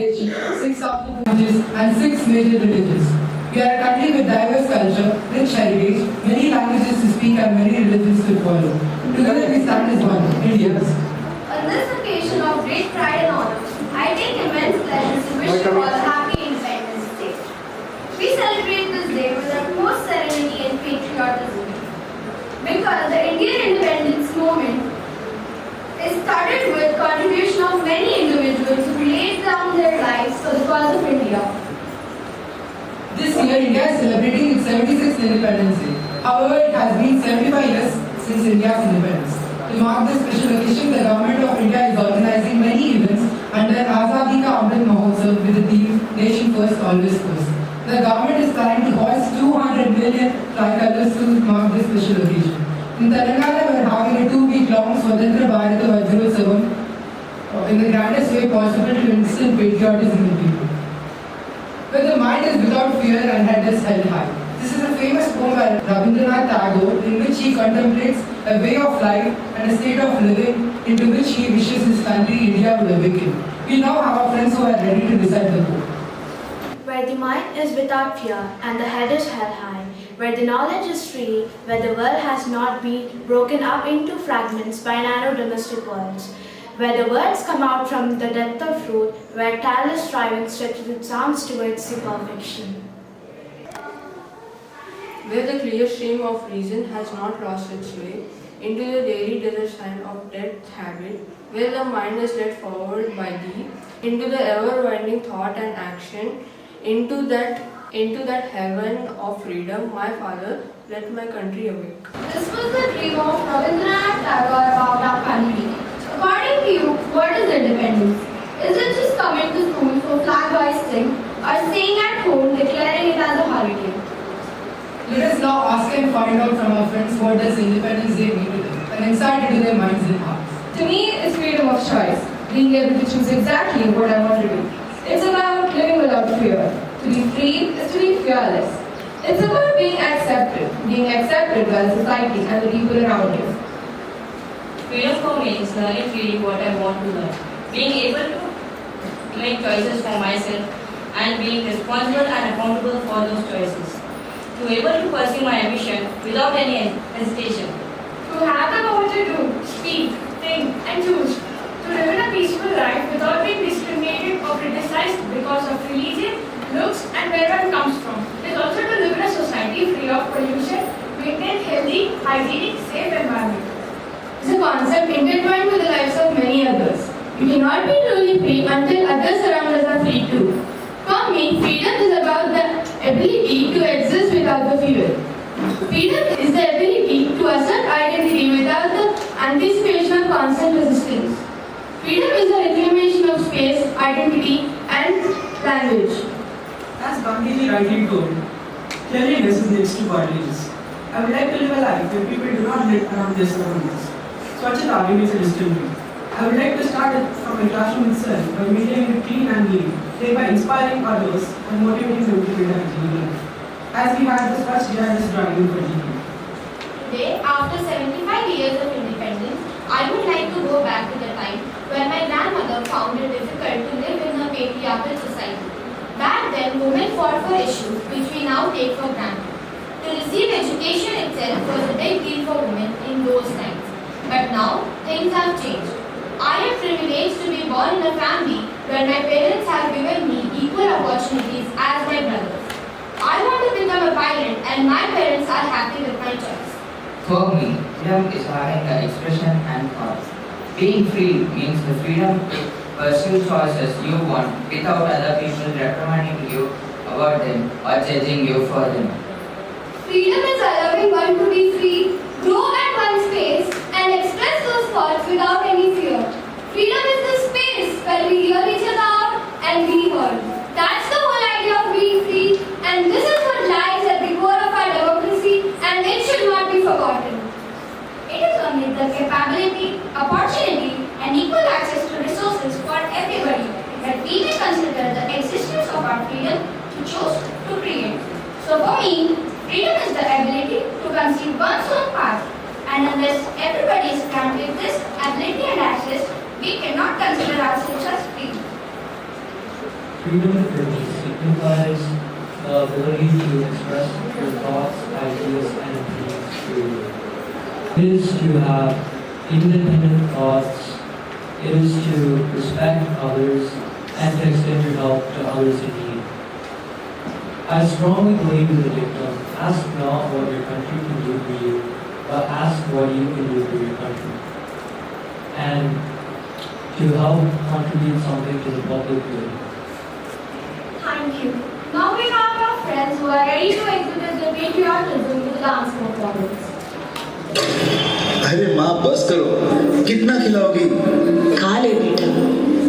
population, 6,000 languages, and 6 major religions. We are a country with diverse culture, rich heritage, many languages to speak, and many religions to follow. Together we stand as one, Indians. On this occasion of great pride and honor, I take immense pleasure to wish you all a happy Independence Day. We celebrate this day with utmost serenity and patriotism because the Indian independence movement is started with contribution of many individuals who laid down their lives for the cause of India. This year, India is celebrating its 76th Independence Day. However, it has been 75 years since India's independence. To mark this special occasion, the Government of India is organizing many events under Azadi Ka Amrit Mahotsav with the theme Nation First, Always First. The government is planning to hoist 200 million tricolors to mark this special occasion. In Telangana, we are having a 2-week-long Swatantra Bharata Vajrotsavam in the grandest way possible to instill patriotism in people. Where the mind is without fear and head is held high. This is a famous poem by Rabindranath Tagore in which he contemplates a way of life and a state of living into which he wishes his country, India, would awaken. We now have our friends who are ready to recite the poem. Where the mind is without fear and the head is held high, where the knowledge is free, where the world has not been broken up into fragments by narrow domestic worlds, where the words come out from the depth of fruit, where tireless striving stretches its arms towards the perfection. Where the clear stream of reason has not lost its way into the daily desert sand of death's habit, where the mind is led forward by thee into the ever-winding thought and action, into that heaven of freedom, my father, let my country awake. This was the dream of Rabindranath Tagore about our country. According to you, what is independence? Is it just coming to school for flag hoisting or staying at home declaring it as a holiday? Let us now ask and find out from our friends what does Independence Day mean to them and insight into their minds and hearts. To me, it's freedom of choice, being able to choose exactly what I want to do. It's about living without fear. To be free is to be fearless. It's about being accepted by the society and the people around you. Freedom for me is learning freely what I want to learn, being able to make choices for myself and being responsible and accountable for those choices. To be able to pursue my ambition without any hesitation. To have the power to do, speak, think and choose. To live in a peaceful life without being discriminated or criticized because of religion, looks and where one comes from. It is also to live in a society free of pollution, maintain healthy, hygienic, safe environment. It's a concept intertwined with the lives of many others. You cannot be truly free until others around us are free too. For me, freedom is about the ability to exist without the fear. Freedom is the ability to assert identity without the anticipation of constant resistance. Freedom is the reclamation of space, identity, and language. As Gandhiji rightly told, cleanliness is next to godliness. I would like to live a life where people do not live around their surroundings. Swachhata remains a distant dream. I would like to start it from my classroom itself by maintaining it clean and neat, thereby inspiring others and motivating them to build a clean life. As we had the Swachh Jihadist driving for GP. Today, after 75 years of independence, I would like to go back to the time when my grandmother found it difficult to live in a patriarchal society. Back then, women fought for issues which we now take for granted. To receive education itself was a big deal for women in those times. But now, things have changed. I am privileged to be born in a family where my parents have given me equal opportunities as my brothers. I want to become a pilot and my parents are happy with my choice. For me, freedom is having the expression and thoughts. Being free means the freedom to pursue choices you want without other people reprimanding you about them or judging you for them. Freedom is allowing one to be free, grow at one's pace, and express those thoughts without any fear. Freedom is the space where we hear each other out and be heard. That's the whole idea of being free, and this is what lies at the core of our democracy, and it should not be forgotten. It is only the capability, opportunity, and equal access to resources for everybody that we may consider the existence of our freedom to choose to create. So for me, freedom is the ability to conceive one's own path, and unless everybody is granted this ability and access, we cannot consider ourselves as free. Freedom for me signifies the ability to express your thoughts, ideas, and opinions freely. It is to have independent thoughts. It is to respect others and to extend your help to others in need. I strongly believe in the dictum, ask not what your country can do for you, but ask what you can do for your country. And to help contribute something to the public good. Thank you. Now we have our friends who are ready to exhibit their patriotism with dance performance. अरे माँ बस करो, कितना खिलाओगी? खा ले बेटा,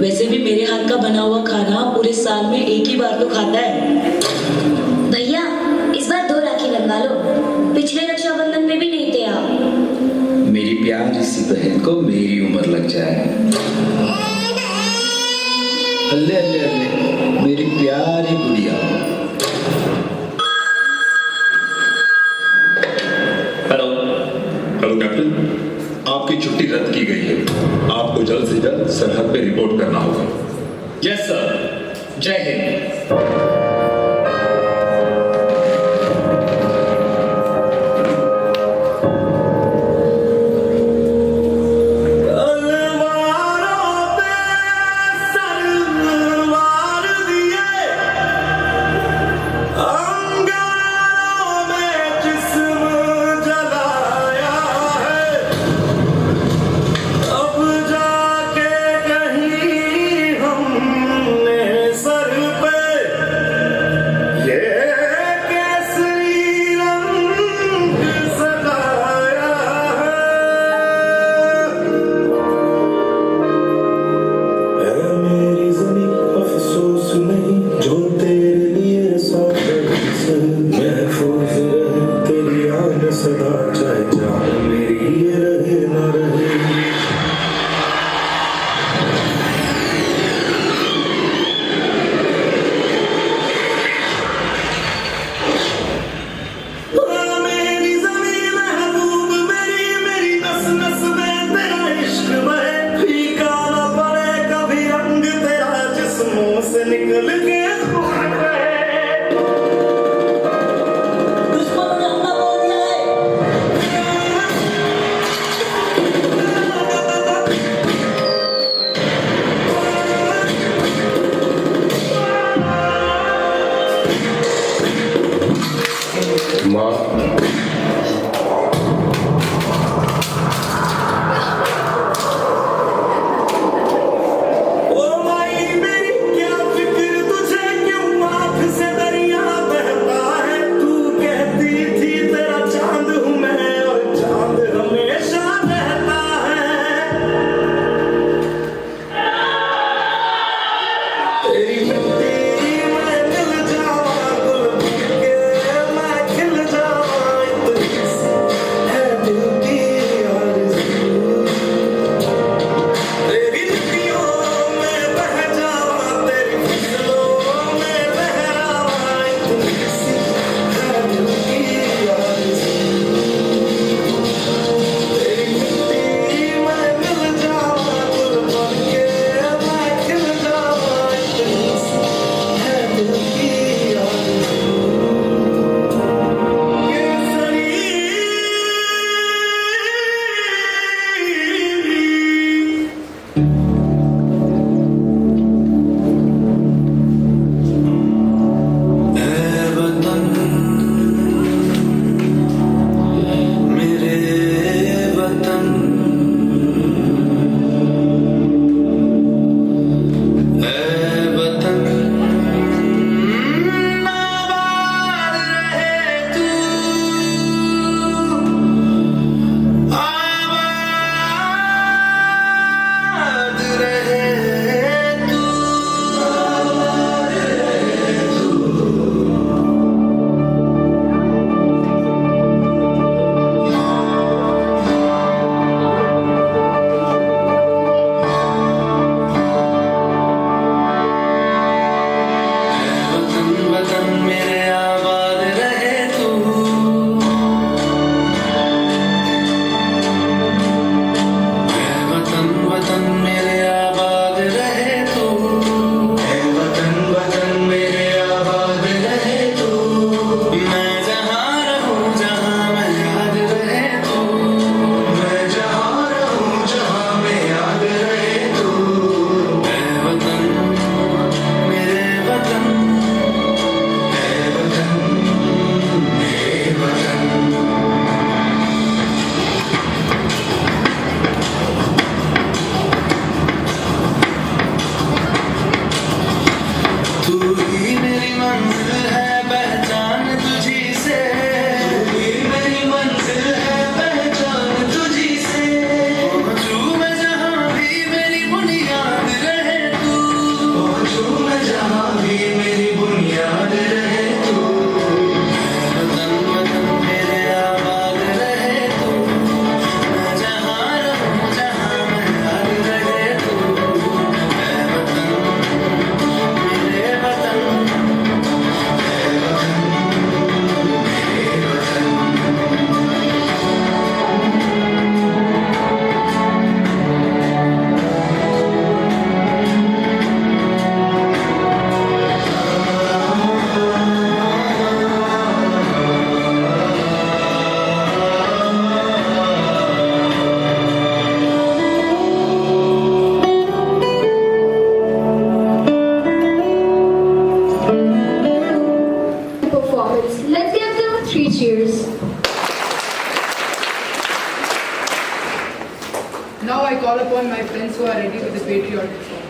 वैसे भी मेरे हाथ का बना हुआ खाना पूरे साल में एक ही बार तो खाता है। भैया इस बार 2 राखी बनवा लो, पिछले रक्षाबंधन पे भी नहीं थे आप। मेरी प्यारी सी बहन को मेरी उम्र लग जाए। अल्ले अल्ले अल्ले, मेरी प्यारी गुड़िया। हेलो कैप्टन, आपकी छुट्टी रद्द की गई है। आपको जल्द से जल्द सरहद पे रिपोर्ट करना होगा। यस सर, जय हिंद। ओ माई मेरी क्या फिक्र तुझे all my friends who are ready with the patriotic song.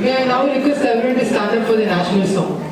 May I now request everyone to stand up for the national song.